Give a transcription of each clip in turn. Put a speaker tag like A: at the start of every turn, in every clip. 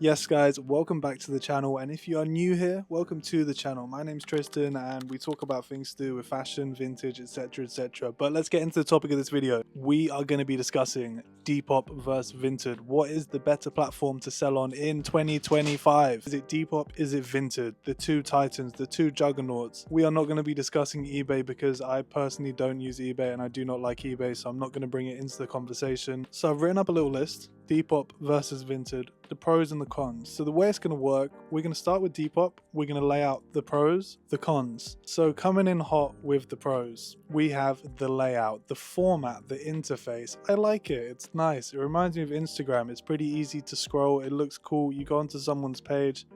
A: Yes guys, welcome back to the channel, and if you are new here, welcome to the channel. My name's Tristan and we talk about things to do with fashion, vintage, etc, etc. But let's get into the topic of this video. We are going to be discussing Depop vs Vinted. What is the better platform to sell on in 2025? Is it Depop? Is it Vinted? The two titans, the two juggernauts. We are not going to be discussing eBay because I personally don't use eBay and I do not like eBay, so I'm not going to bring it into the conversation. So I've written up a little list. Depop versus Vinted, the pros and the cons. So the way it's going to work, we're going to start with Depop, we're going to lay out the pros, the cons. So coming in hot with the pros, we have the layout, the format, the interface. I like it, it's nice. It reminds me of Instagram. It's pretty easy to scroll, it looks cool. You go onto someone's page,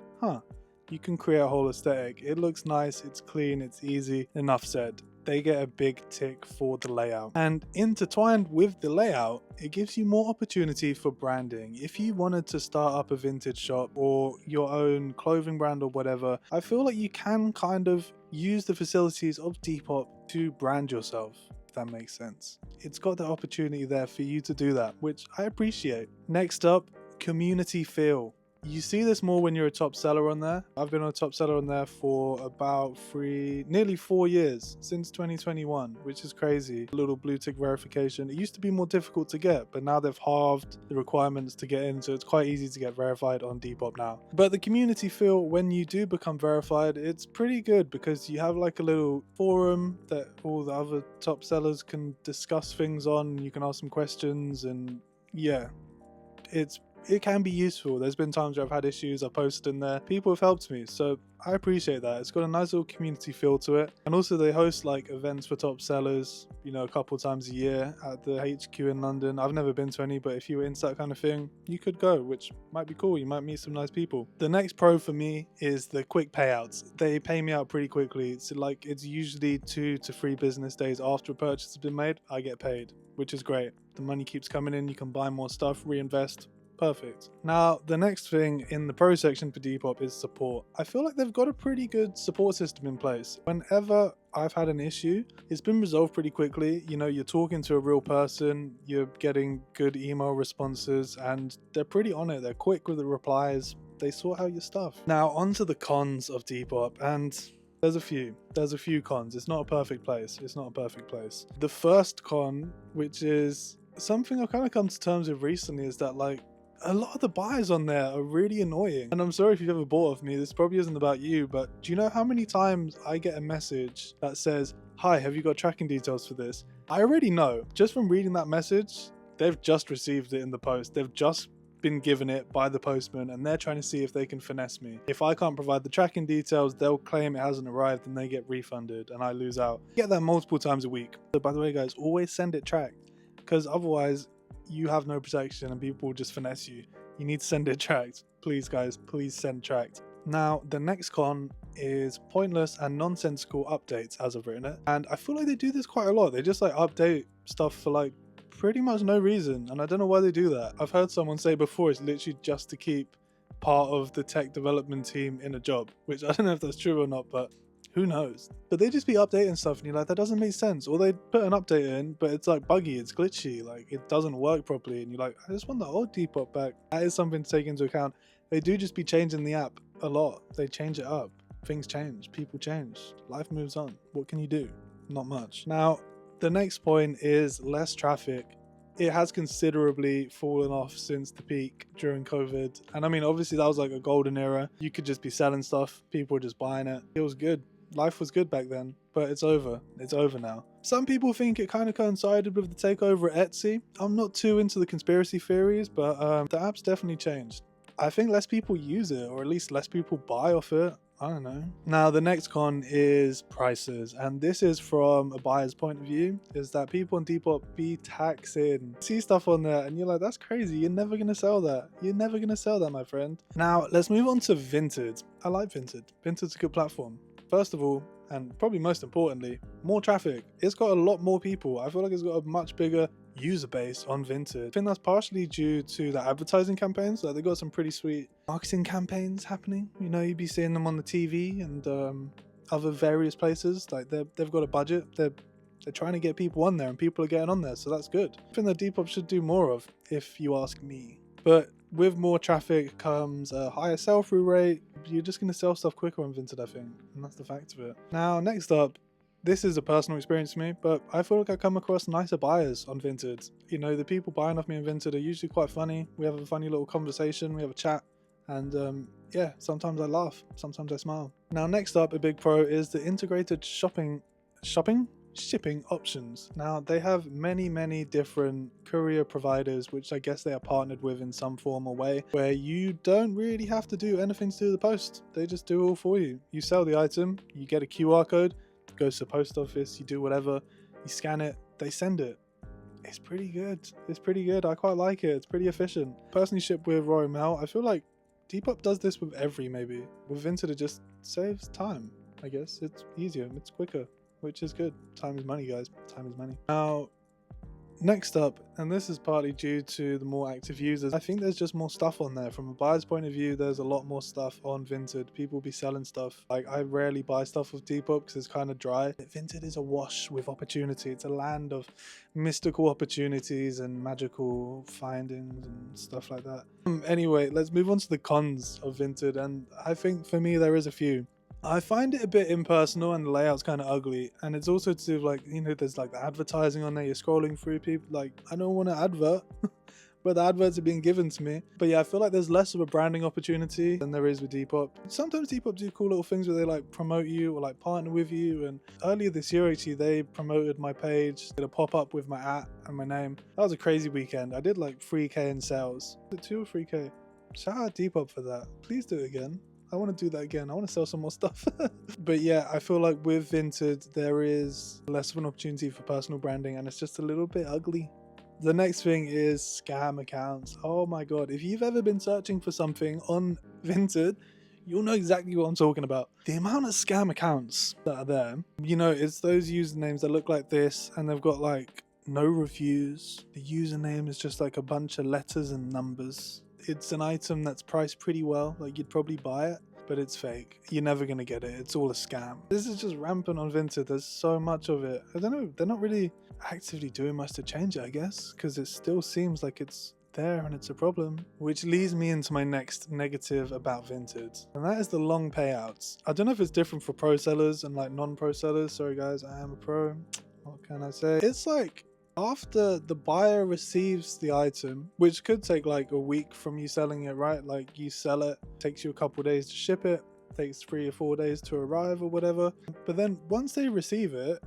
A: you can create a whole aesthetic. It looks nice, it's clean, it's easy. Enough said. They get a big tick for the layout. And intertwined with the layout, it gives you more opportunity for branding. If you wanted to start up a vintage shop or your own clothing brand or whatever, I feel like you can kind of use the facilities of Depop to brand yourself, if that makes sense. It's got the opportunity there for you to do that, which I appreciate. Next up, community feel. You see this more when you're a top seller on there. I've been a top seller on there for about nearly 4 years, since 2021, which is crazy. A little blue tick verification. It used to be more difficult to get, but now they've halved the requirements to get in, so it's quite easy to get verified on Depop now. But the community feel, when you do become verified, it's pretty good because you have like a little forum that all the other top sellers can discuss things on. You can ask them questions, and yeah, it can be useful. There's been times where I've had issues, I posted in there, people have helped me, so I appreciate that. It's got a nice little community feel to it. And also they host like events for top sellers, you know, a couple times a year at the HQ in London. I've never been to any, but if you were into that kind of thing, you could go, which might be cool. You might meet some nice people. The next pro for me is the quick payouts. They pay me out pretty quickly. It's usually 2 to 3 business days after a purchase has been made, I get paid, which is great. The money keeps coming in, you can buy more stuff, reinvest. Perfect. Now, the next thing in the pro section for Depop is support. I feel like they've got a pretty good support system in place. Whenever I've had an issue, it's been resolved pretty quickly. You know, you're talking to a real person, you're getting good email responses, and they're pretty on it. They're quick with the replies. They sort out your stuff. Now, onto the cons of Depop, and there's a few cons. It's not a perfect place. It's not a perfect place. The first con, which is something I've kind of come to terms with recently, is that like, a lot of the buyers on there are really annoying. And I'm sorry if you've ever bought off me, this probably isn't about you, but do you know how many times I get a message that says, "Hi, have you got tracking details for this?" I already know, just from reading that message, they've just received it in the post. They've just been given it by the postman and they're trying to see if they can finesse me. If I can't provide the tracking details, they'll claim it hasn't arrived and they get refunded and I lose out. I get that multiple times a week. So by the way guys, always send it tracked, because otherwise you have no protection and people will just finesse you. You need to send it tracked. Please guys, please send tracked. Now, the next con is pointless and nonsensical updates, as I've written it. And I feel like they do this quite a lot. They just like update stuff for like pretty much no reason. And I don't know why they do that. I've heard someone say before it's literally just to keep part of the tech development team in a job, which I don't know if that's true or not, but who knows? But they just be updating stuff and you're like, that doesn't make sense. Or they put an update in, but it's like buggy, it's glitchy, like it doesn't work properly. And you're like, I just want the old Depop back. That is something to take into account. They do just be changing the app a lot. They change it up. Things change, people change, life moves on. What can you do? Not much. Now, the next point is less traffic. It has considerably fallen off since the peak during COVID. And I mean, obviously that was like a golden era. You could just be selling stuff, people were just buying it. It was good. Life was good back then, but it's over. It's over now. Some people think it kind of coincided with the takeover at Etsy. I'm not too into the conspiracy theories, but the app's definitely changed. I think less people use it, or at least less people buy off it. I don't know. Now, the next con is prices, and this is from a buyer's point of view, is that people on Depop be taxing. See stuff on there and you're like, that's crazy, you're never gonna sell that. You're never gonna sell that, my friend. Now, let's move on to Vinted. I like Vinted. Vinted's a good platform. First of all, and probably most importantly, more traffic. It's got a lot more people. I feel like it's got a much bigger user base on Vinted. I think that's partially due to the advertising campaigns. Like, they've got some pretty sweet marketing campaigns happening. You know, you'd be seeing them on the TV and other various places. Like, they've got a budget. They're trying to get people on there and people are getting on there, so that's good. I think that Depop should do more of, if you ask me. But with more traffic comes a higher sell-through rate. You're just going to sell stuff quicker on Vinted, I think, and that's the fact of it. Now, next up, this is a personal experience for me, but I feel like I come across nicer buyers on Vinted. You know, the people buying off me on Vinted are usually quite funny. We have a funny little conversation, we have a chat, and yeah, sometimes I laugh, sometimes I smile. Now, next up, a big pro is the integrated shipping options. Now, they have many different courier providers, which I guess they are partnered with in some form or way, where you don't really have to do anything to do the post. They just do it all for you. You sell the item, you get a QR code, goes to the post office, you do whatever, you scan it, they send it. It's pretty good. It's pretty good. I quite like it. It's pretty efficient. Personally ship with Royal Mail. I feel like Depop does this with every maybe. With Vinted, it just saves time, I guess. It's easier, it's quicker, which is good. Time is money, guys. Time is money. Now, next up, and this is partly due to the more active users, I think there's just more stuff on there. From a buyer's point of view, there's a lot more stuff on Vinted. People be selling stuff. Like, I rarely buy stuff with Depop because it's kind of dry. Vinted is awash with opportunity. It's a land of mystical opportunities and magical findings and stuff like that. Anyway, let's move on to the cons of Vinted, and I think for me there is a few. I find it a bit impersonal and the layout's kind of ugly, and it's also to do with, like, you know, there's like the advertising on there. You're scrolling through, people like, I don't want to advert but the adverts are being given to me. But yeah, I feel like there's less of a branding opportunity than there is with Depop. Sometimes Depop do cool little things where they like promote you or like partner with you, and earlier this year actually they promoted my page, did a pop-up with my @ and my name. That was a crazy weekend. I did like 3k in sales. 2 or 3k. Shout out Depop for that. Please do it again. I want to do that again. I want to sell some more stuff. But yeah, I feel like with Vinted, there is less of an opportunity for personal branding, and it's just a little bit ugly. The next thing is scam accounts. Oh my god, if you've ever been searching for something on Vinted, you'll know exactly what I'm talking about. The amount of scam accounts that are there, you know, it's those usernames that look like this, and they've got like no reviews. The username is just like a bunch of letters and numbers. It's an item that's priced pretty well, like you'd probably buy it, but it's fake. You're never gonna get it. It's all a scam. This is just rampant on Vinted. There's so much of it. I don't know, they're not really actively doing much to change it, I guess, because it still seems like it's there and it's a problem. Which leads me into my next negative about Vinted, and that is the long payouts. I don't know if it's different for pro sellers and like non-pro sellers. Sorry guys, I am a pro. What can I say? It's like, after the buyer receives the item, which could take like a week from you selling it, right? Like you sell it, takes you a couple of days to ship it, takes 3 or 4 days to arrive or whatever. But then once they receive it,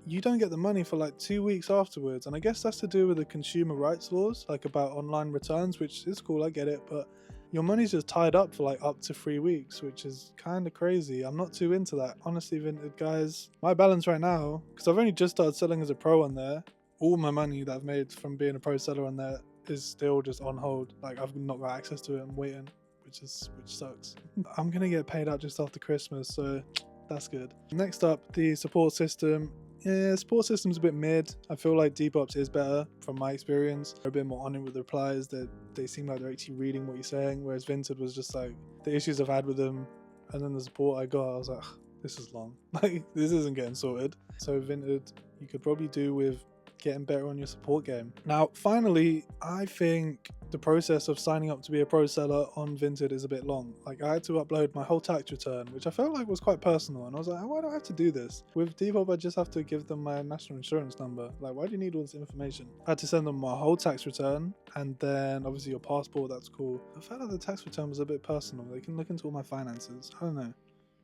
A: you don't get the money for like 2 weeks afterwards. And I guess that's to do with the consumer rights laws, like about online returns, which is cool, I get it, but your money's just tied up for like up to 3 weeks, which is kind of crazy. I'm not too into that. Honestly, Vinted guys, my balance right now, because I've only just started selling as a pro on there, all my money that I've made from being a pro seller on there is still just on hold. Like, I've not got access to it. I'm waiting, which sucks. I'm gonna get paid out just after Christmas, so that's good. Next up, the support system. Yeah, support system's a bit mid. I feel like Depop's is better from my experience. They're a bit more on it with the replies. They seem like they're actually reading what you're saying, whereas Vinted was just like, the issues I've had with them and then the support I got, I was like, this is long. Like, this isn't getting sorted. So Vinted, you could probably do with getting better on your support game. Now, finally, I think the process of signing up to be a pro seller on Vinted is a bit long. Like, I had to upload my whole tax return, which I felt like was quite personal, and I was like, why do I have to do this? With Depop, I just have to give them my national insurance number. Like, why do you need all this information? I had to send them my whole tax return, and then obviously your passport. That's cool. I felt like the tax return was a bit personal. They can look into all my finances. I don't know.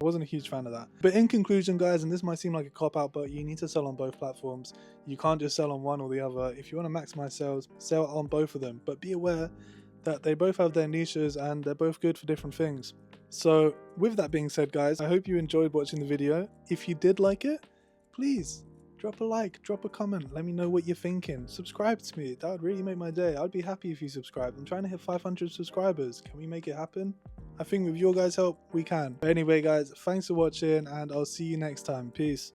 A: I wasn't a huge fan of that. But in conclusion, guys, and this might seem like a cop-out, but you need to sell on both platforms. You can't just sell on one or the other. If you want to maximize sales, sell on both of them. But be aware that they both have their niches and they're both good for different things. So with that being said, guys, I hope you enjoyed watching the video. If you did like it, please drop a like, drop a comment, let me know what you're thinking. Subscribe to me. That would really make my day. I'd be happy if you subscribed. I'm trying to hit 500 subscribers. Can we make it happen? I think with your guys' help, we can. But anyway, guys, thanks for watching, and I'll see you next time. Peace.